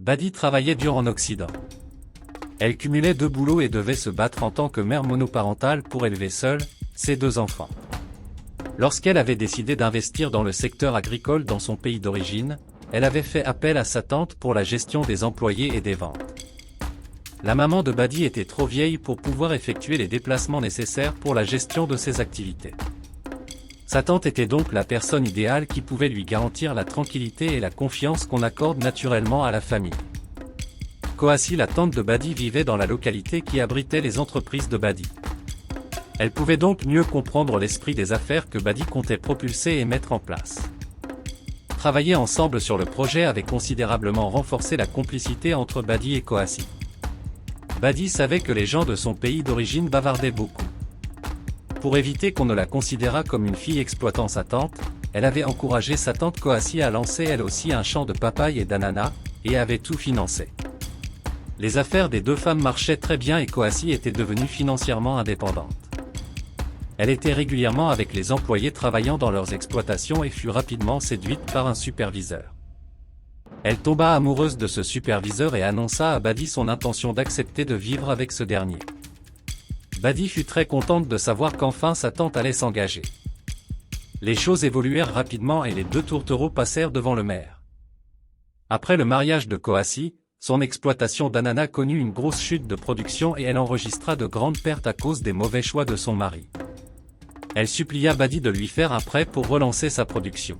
Badi travaillait dur en Occident. Elle cumulait 2 boulots et devait se battre en tant que mère monoparentale pour élever seule ses 2 enfants. Lorsqu'elle avait décidé d'investir dans le secteur agricole dans son pays d'origine, elle avait fait appel à sa tante pour la gestion des employés et des ventes. La maman de Badi était trop vieille pour pouvoir effectuer les déplacements nécessaires pour la gestion de ses activités. Sa tante était donc la personne idéale qui pouvait lui garantir la tranquillité et la confiance qu'on accorde naturellement à la famille. Koassi, la tante de Badi, vivait dans la localité qui abritait les entreprises de Badi. Elle pouvait donc mieux comprendre l'esprit des affaires que Badi comptait propulser et mettre en place. Travailler ensemble sur le projet avait considérablement renforcé la complicité entre Badi et Koassi. Badi savait que les gens de son pays d'origine bavardaient beaucoup. Pour éviter qu'on ne la considérât comme une fille exploitant sa tante, elle avait encouragé sa tante Koassi à lancer elle aussi un champ de papaye et d'ananas, et avait tout financé. Les affaires des 2 femmes marchaient très bien et Koassi était devenue financièrement indépendante. Elle était régulièrement avec les employés travaillant dans leurs exploitations et fut rapidement séduite par un superviseur. Elle tomba amoureuse de ce superviseur et annonça à Badi son intention d'accepter de vivre avec ce dernier. Badi fut très contente de savoir qu'enfin sa tante allait s'engager. Les choses évoluèrent rapidement et les 2 tourtereaux passèrent devant le maire. Après le mariage de Koassi, son exploitation d'ananas connut une grosse chute de production et elle enregistra de grandes pertes à cause des mauvais choix de son mari. Elle supplia Badi de lui faire un prêt pour relancer sa production.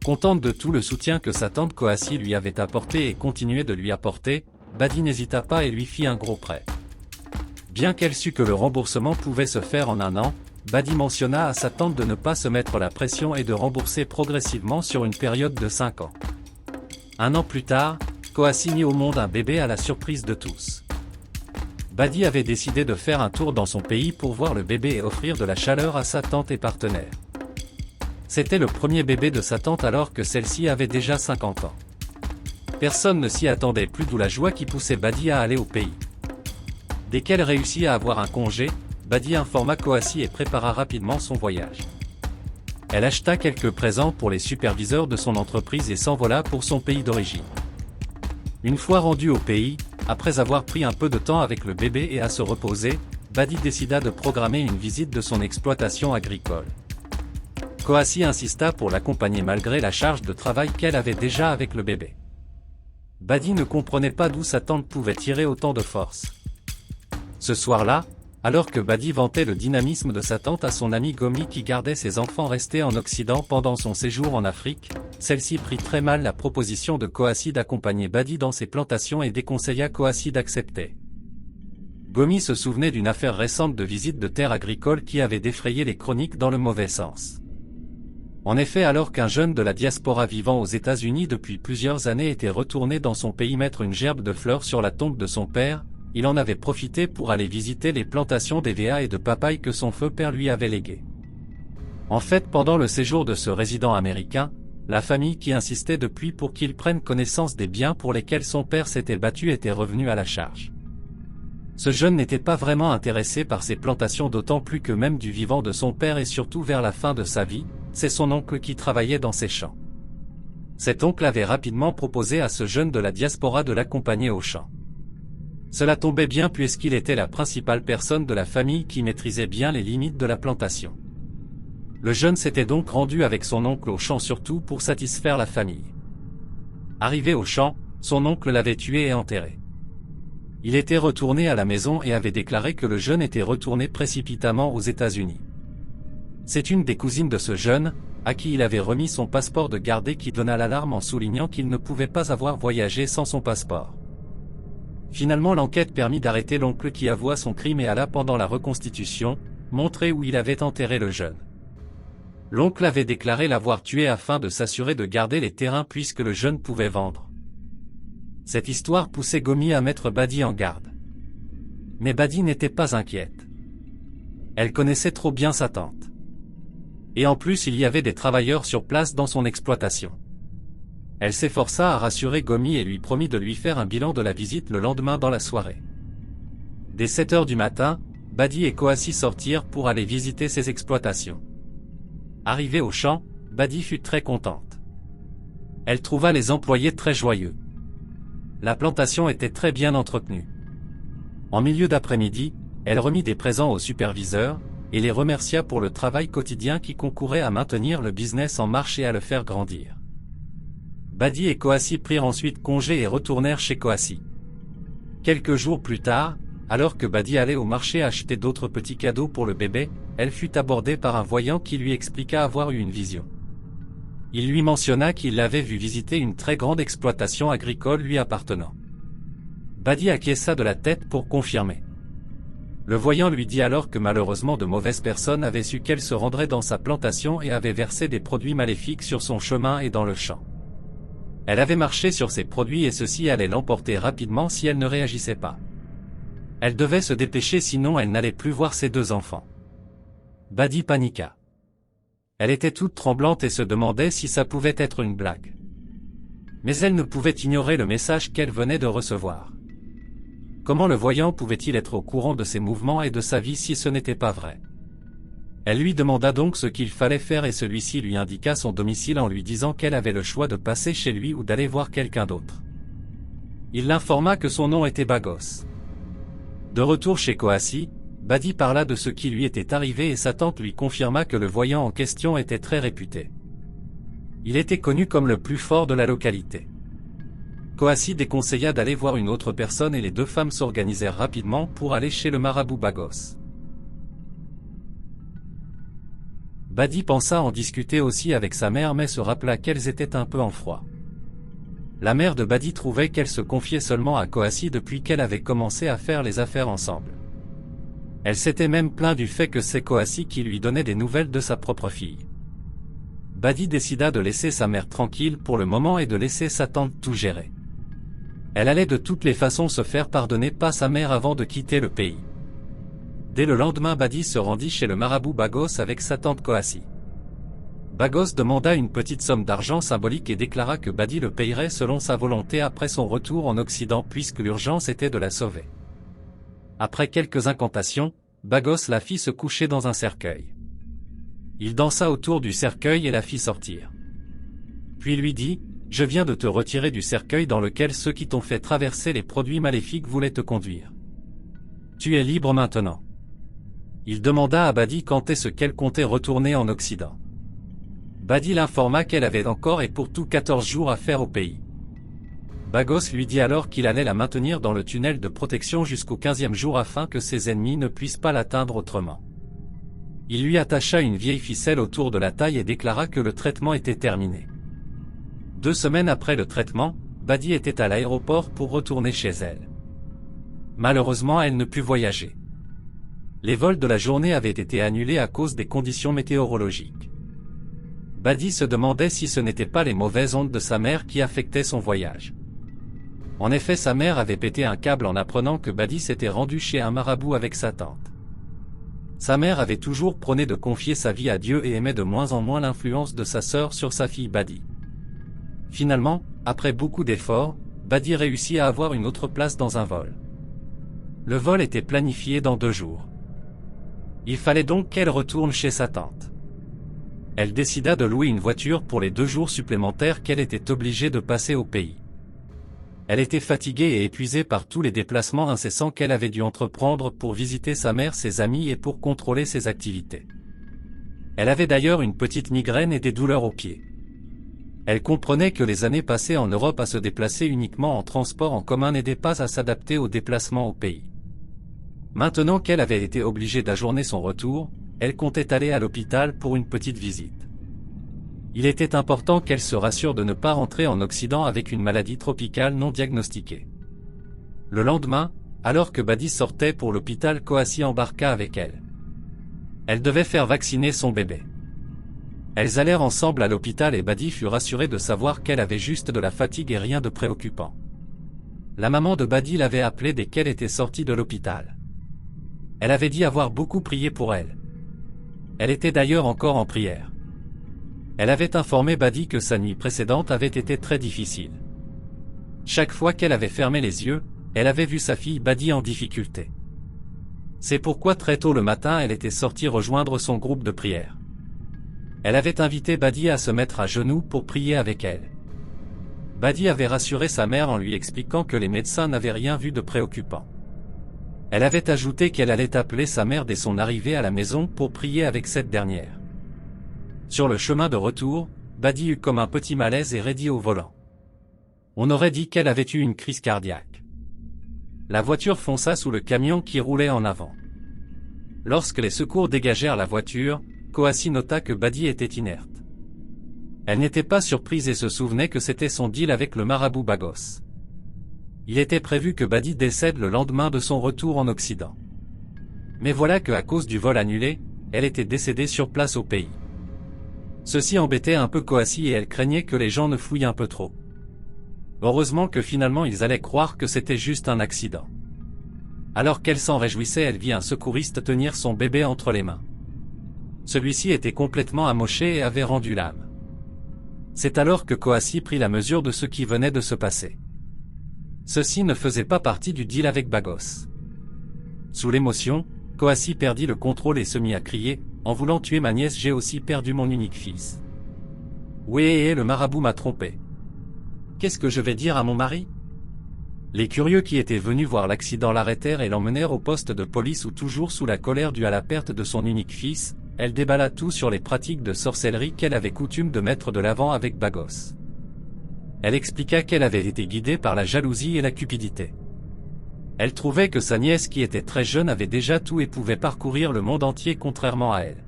Contente de tout le soutien que sa tante Koassi lui avait apporté et continuait de lui apporter, Badi n'hésita pas et lui fit un gros prêt. Bien qu'elle sût que le remboursement pouvait se faire en 1 an, Badi mentionna à sa tante de ne pas se mettre la pression et de rembourser progressivement sur une période de 5 ans. 1 an plus tard, Koassi mit au monde un bébé à la surprise de tous. Badi avait décidé de faire un tour dans son pays pour voir le bébé et offrir de la chaleur à sa tante et partenaire. C'était le premier bébé de sa tante alors que celle-ci avait déjà 50 ans. Personne ne s'y attendait plus, d'où la joie qui poussait Badi à aller au pays. Dès qu'elle réussit à avoir un congé, Badi informa Koassi et prépara rapidement son voyage. Elle acheta quelques présents pour les superviseurs de son entreprise et s'envola pour son pays d'origine. Une fois rendue au pays, après avoir pris un peu de temps avec le bébé et à se reposer, Badi décida de programmer une visite de son exploitation agricole. Koassi insista pour l'accompagner malgré la charge de travail qu'elle avait déjà avec le bébé. Badi ne comprenait pas d'où sa tante pouvait tirer autant de force. Ce soir-là, alors que Badi vantait le dynamisme de sa tante à son amie Gomi qui gardait ses enfants restés en Occident pendant son séjour en Afrique, celle-ci prit très mal la proposition de Koassi d'accompagner Badi dans ses plantations et déconseilla Koassi d'accepter. Gomi se souvenait d'une affaire récente de visite de terres agricoles qui avait défrayé les chroniques dans le mauvais sens. En effet, alors qu'un jeune de la diaspora vivant aux États-Unis depuis plusieurs années était retourné dans son pays mettre une gerbe de fleurs sur la tombe de son père, il en avait profité pour aller visiter les plantations d'EVA et de papaye que son feu père lui avait léguées. En fait, pendant le séjour de ce résident américain, la famille qui insistait depuis pour qu'il prenne connaissance des biens pour lesquels son père s'était battu était revenue à la charge. Ce jeune n'était pas vraiment intéressé par ces plantations, d'autant plus que même du vivant de son père et surtout vers la fin de sa vie, c'est son oncle qui travaillait dans ces champs. Cet oncle avait rapidement proposé à ce jeune de la diaspora de l'accompagner aux champs. Cela tombait bien puisqu'il était la principale personne de la famille qui maîtrisait bien les limites de la plantation. Le jeune s'était donc rendu avec son oncle au champ surtout pour satisfaire la famille. Arrivé au champ, son oncle l'avait tué et enterré. Il était retourné à la maison et avait déclaré que le jeune était retourné précipitamment aux États-Unis. C'est une des cousines de ce jeune, à qui il avait remis son passeport de gardé, qui donna l'alarme en soulignant qu'il ne pouvait pas avoir voyagé sans son passeport. Finalement, l'enquête permit d'arrêter l'oncle qui avoua son crime et alla pendant la reconstitution, montrer où il avait enterré le jeune. L'oncle avait déclaré l'avoir tué afin de s'assurer de garder les terrains puisque le jeune pouvait vendre. Cette histoire poussait Gomi à mettre Badi en garde. Mais Badi n'était pas inquiète. Elle connaissait trop bien sa tante. Et en plus, il y avait des travailleurs sur place dans son exploitation. Elle s'efforça à rassurer Gomi et lui promit de lui faire un bilan de la visite le lendemain dans la soirée. Dès 7 heures du matin, Badi et Koassi sortirent pour aller visiter ses exploitations. Arrivée au champ, Badi fut très contente. Elle trouva les employés très joyeux. la plantation était très bien entretenue. En milieu d'après-midi, elle remit des présents aux superviseurs, et les remercia pour le travail quotidien qui concourait à maintenir le business en marche et à le faire grandir. Buddy et Coassie prirent ensuite congé et retournèrent chez Coassie. Quelques jours plus tard, alors que Buddy allait au marché acheter d'autres petits cadeaux pour le bébé, elle fut abordée par un voyant qui lui expliqua avoir eu une vision. Il lui mentionna qu'il l'avait vu visiter une très grande exploitation agricole lui appartenant. Buddy acquiesça de la tête pour confirmer. Le voyant lui dit alors que malheureusement de mauvaises personnes avaient su qu'elle se rendrait dans sa plantation et avaient versé des produits maléfiques sur son chemin et dans le champ. Elle avait marché sur ces produits et ceux-ci allaient l'emporter rapidement si elle ne réagissait pas. Elle devait se dépêcher sinon elle n'allait plus voir ses 2 enfants. Buddy paniqua. Elle était toute tremblante et se demandait si ça pouvait être une blague. Mais elle ne pouvait ignorer le message qu'elle venait de recevoir. Comment le voyant pouvait-il être au courant de ses mouvements et de sa vie si ce n'était pas vrai? Elle lui demanda donc ce qu'il fallait faire et celui-ci lui indiqua son domicile en lui disant qu'elle avait le choix de passer chez lui ou d'aller voir quelqu'un d'autre. Il l'informa que son nom était Bagos. De retour chez Coassie, Buddy parla de ce qui lui était arrivé et sa tante lui confirma que le voyant en question était très réputé. Il était connu comme le plus fort de la localité. Coassie déconseilla d'aller voir une autre personne et les 2 femmes s'organisèrent rapidement pour aller chez le marabout Bagos. Buddy pensa en discuter aussi avec sa mère mais se rappela qu'elles étaient un peu en froid. La mère de Buddy trouvait qu'elle se confiait seulement à Coassie depuis qu'elle avait commencé à faire les affaires ensemble. Elle s'était même plaint du fait que c'est Coassie qui lui donnait des nouvelles de sa propre fille. Buddy décida de laisser sa mère tranquille pour le moment et de laisser sa tante tout gérer. Elle allait de toutes les façons se faire pardonner par sa mère avant de quitter le pays. Dès le lendemain, Buddy se rendit chez le marabout Bagos avec sa tante Coassie. Bagos demanda une petite somme d'argent symbolique et déclara que Buddy le payerait selon sa volonté après son retour en Occident puisque l'urgence était de la sauver. Après quelques incantations, Bagos la fit se coucher dans un cercueil. Il dansa autour du cercueil et la fit sortir. Puis lui dit, « Je viens de te retirer du cercueil dans lequel ceux qui t'ont fait traverser les produits maléfiques voulaient te conduire. Tu es libre maintenant. » Il demanda à Buddy quand est-ce qu'elle comptait retourner en Occident. Buddy l'informa qu'elle avait encore et pour tout 14 jours à faire au pays. Bagos lui dit alors qu'il allait la maintenir dans le tunnel de protection jusqu'au 15e jour afin que ses ennemis ne puissent pas l'atteindre autrement. Il lui attacha une vieille ficelle autour de la taille et déclara que le traitement était terminé. 2 semaines après le traitement, Buddy était à l'aéroport pour retourner chez elle. Malheureusement, elle ne put voyager. Les vols de la journée avaient été annulés à cause des conditions météorologiques. Buddy se demandait si ce n'étaient pas les mauvaises ondes de sa mère qui affectaient son voyage. En effet, sa mère avait pété un câble en apprenant que Buddy s'était rendu chez un marabout avec sa tante. Sa mère avait toujours prôné de confier sa vie à Dieu et aimait de moins en moins l'influence de sa sœur sur sa fille Buddy. Finalement, après beaucoup d'efforts, Buddy réussit à avoir une autre place dans un vol. Le vol était planifié dans 2 jours. Il fallait donc qu'elle retourne chez sa tante. Elle décida de louer une voiture pour les 2 jours supplémentaires qu'elle était obligée de passer au pays. Elle était fatiguée et épuisée par tous les déplacements incessants qu'elle avait dû entreprendre pour visiter sa mère, ses amis et pour contrôler ses activités. Elle avait d'ailleurs une petite migraine et des douleurs aux pieds. Elle comprenait que les années passées en Europe à se déplacer uniquement en transport en commun n'aidaient pas à s'adapter aux déplacements au pays. Maintenant qu'elle avait été obligée d'ajourner son retour, elle comptait aller à l'hôpital pour une petite visite. Il était important qu'elle se rassure de ne pas rentrer en Occident avec une maladie tropicale non diagnostiquée. Le lendemain, alors que Buddy sortait pour l'hôpital, Coassie embarqua avec elle. Elle devait faire vacciner son bébé. Elles allèrent ensemble à l'hôpital et Buddy fut rassuré de savoir qu'elle avait juste de la fatigue et rien de préoccupant. La maman de Buddy l'avait appelée dès qu'elle était sortie de l'hôpital. Elle avait dit avoir beaucoup prié pour elle. Elle était d'ailleurs encore en prière. Elle avait informé Buddy que sa nuit précédente avait été très difficile. Chaque fois qu'elle avait fermé les yeux, elle avait vu sa fille Buddy en difficulté. C'est pourquoi très tôt le matin elle était sortie rejoindre son groupe de prière. Elle avait invité Buddy à se mettre à genoux pour prier avec elle. Badi avait rassuré sa mère en lui expliquant que les médecins n'avaient rien vu de préoccupant. Elle avait ajouté qu'elle allait appeler sa mère dès son arrivée à la maison pour prier avec cette dernière. Sur le chemin de retour, Badi eut comme un petit malaise et raidit au volant. On aurait dit qu'elle avait eu une crise cardiaque. La voiture fonça sous le camion qui roulait en avant. Lorsque les secours dégagèrent la voiture, Koassi nota que Badi était inerte. Elle n'était pas surprise et se souvenait que c'était son deal avec le marabout Bagos. Il était prévu que Badi décède le lendemain de son retour en Occident. Mais voilà que à cause du vol annulé, elle était décédée sur place au pays. Ceci embêtait un peu Koassi et elle craignait que les gens ne fouillent un peu trop. Heureusement que finalement ils allaient croire que c'était juste un accident. Alors qu'elle s'en réjouissait, elle vit un secouriste tenir son bébé entre les mains. Celui-ci était complètement amoché et avait rendu l'âme. C'est alors que Koassi prit la mesure de ce qui venait de se passer. Ceci ne faisait pas partie du deal avec Bagos. Sous l'émotion, Koassi perdit le contrôle et se mit à crier, en voulant tuer ma nièce, j'ai aussi perdu mon unique fils. Oui, le marabout m'a trompé. Qu'est-ce que je vais dire à mon mari? Les curieux qui étaient venus voir l'accident l'arrêtèrent et l'emmenèrent au poste de police où, toujours sous la colère due à la perte de son unique fils, elle déballa tout sur les pratiques de sorcellerie qu'elle avait coutume de mettre de l'avant avec Bagos. Elle expliqua qu'elle avait été guidée par la jalousie et la cupidité. Elle trouvait que sa nièce qui était très jeune avait déjà tout et pouvait parcourir le monde entier contrairement à elle.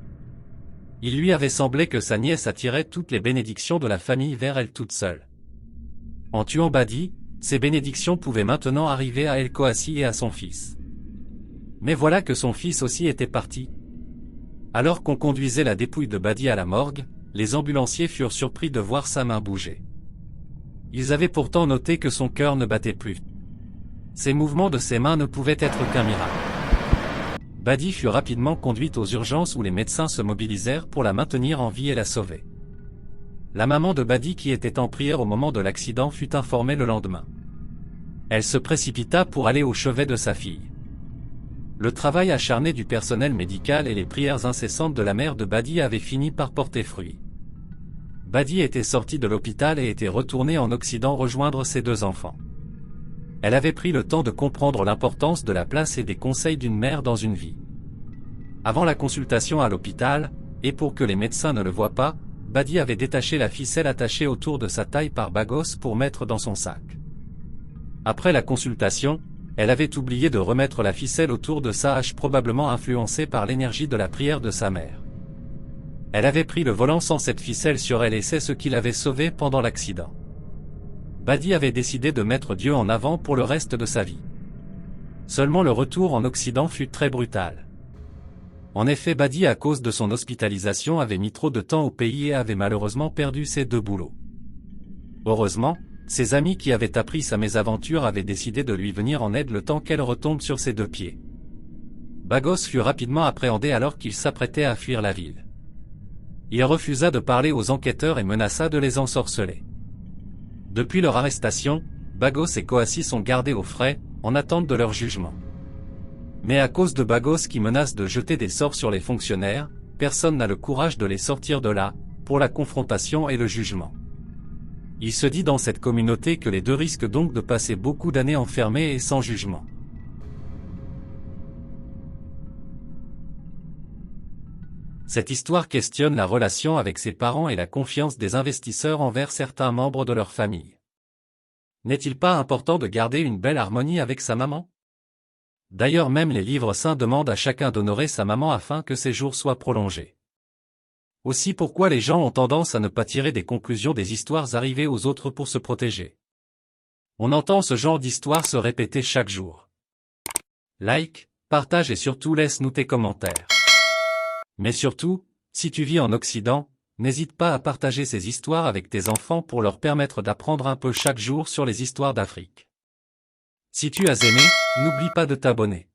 Il lui avait semblé que sa nièce attirait toutes les bénédictions de la famille vers elle toute seule. En tuant Badi, ces bénédictions pouvaient maintenant arriver à El Koassi et à son fils. Mais voilà que son fils aussi était parti. Alors qu'on conduisait la dépouille de Badi à la morgue, les ambulanciers furent surpris de voir sa main bouger. Ils avaient pourtant noté que son cœur ne battait plus. Ces mouvements de ses mains ne pouvaient être qu'un miracle. Badi fut rapidement conduite aux urgences où les médecins se mobilisèrent pour la maintenir en vie et la sauver. La maman de Badi, qui était en prière au moment de l'accident, fut informée le lendemain. Elle se précipita pour aller au chevet de sa fille. Le travail acharné du personnel médical et les prières incessantes de la mère de Badi avaient fini par porter fruit. Badi était sortie de l'hôpital et était retournée en Occident rejoindre ses deux enfants. Elle avait pris le temps de comprendre l'importance de la place et des conseils d'une mère dans une vie. Avant la consultation à l'hôpital, et pour que les médecins ne le voient pas, Badi avait détaché la ficelle attachée autour de sa taille par Bagos pour mettre dans son sac. Après la consultation, elle avait oublié de remettre la ficelle autour de sa hache, probablement influencée par l'énergie de la prière de sa mère. Elle avait pris le volant sans cette ficelle sur elle et c'est ce qui l'avait sauvée pendant l'accident. Badi avait décidé de mettre Dieu en avant pour le reste de sa vie. Seulement le retour en Occident fut très brutal. En effet, Badi, à cause de son hospitalisation, avait mis trop de temps au pays et avait malheureusement perdu ses deux boulots. Heureusement, ses amis qui avaient appris sa mésaventure avaient décidé de lui venir en aide le temps qu'elle retombe sur ses deux pieds. Bagos fut rapidement appréhendé alors qu'il s'apprêtait à fuir la ville. Il refusa de parler aux enquêteurs et menaça de les ensorceler. Depuis leur arrestation, Bagos et Koassi sont gardés au frais, en attente de leur jugement. Mais à cause de Bagos qui menace de jeter des sorts sur les fonctionnaires, personne n'a le courage de les sortir de là, pour la confrontation et le jugement. Il se dit dans cette communauté que les deux risquent donc de passer beaucoup d'années enfermés et sans jugement. Cette histoire questionne la relation avec ses parents et la confiance des investisseurs envers certains membres de leur famille. N'est-il pas important de garder une belle harmonie avec sa maman? D'ailleurs, même les livres saints demandent à chacun d'honorer sa maman afin que ses jours soient prolongés. Aussi, pourquoi les gens ont tendance à ne pas tirer des conclusions des histoires arrivées aux autres pour se protéger? On entend ce genre d'histoire se répéter chaque jour. Like, partage et surtout laisse-nous tes commentaires. Mais surtout, si tu vis en Occident, n'hésite pas à partager ces histoires avec tes enfants pour leur permettre d'apprendre un peu chaque jour sur les histoires d'Afrique. Si tu as aimé, n'oublie pas de t'abonner.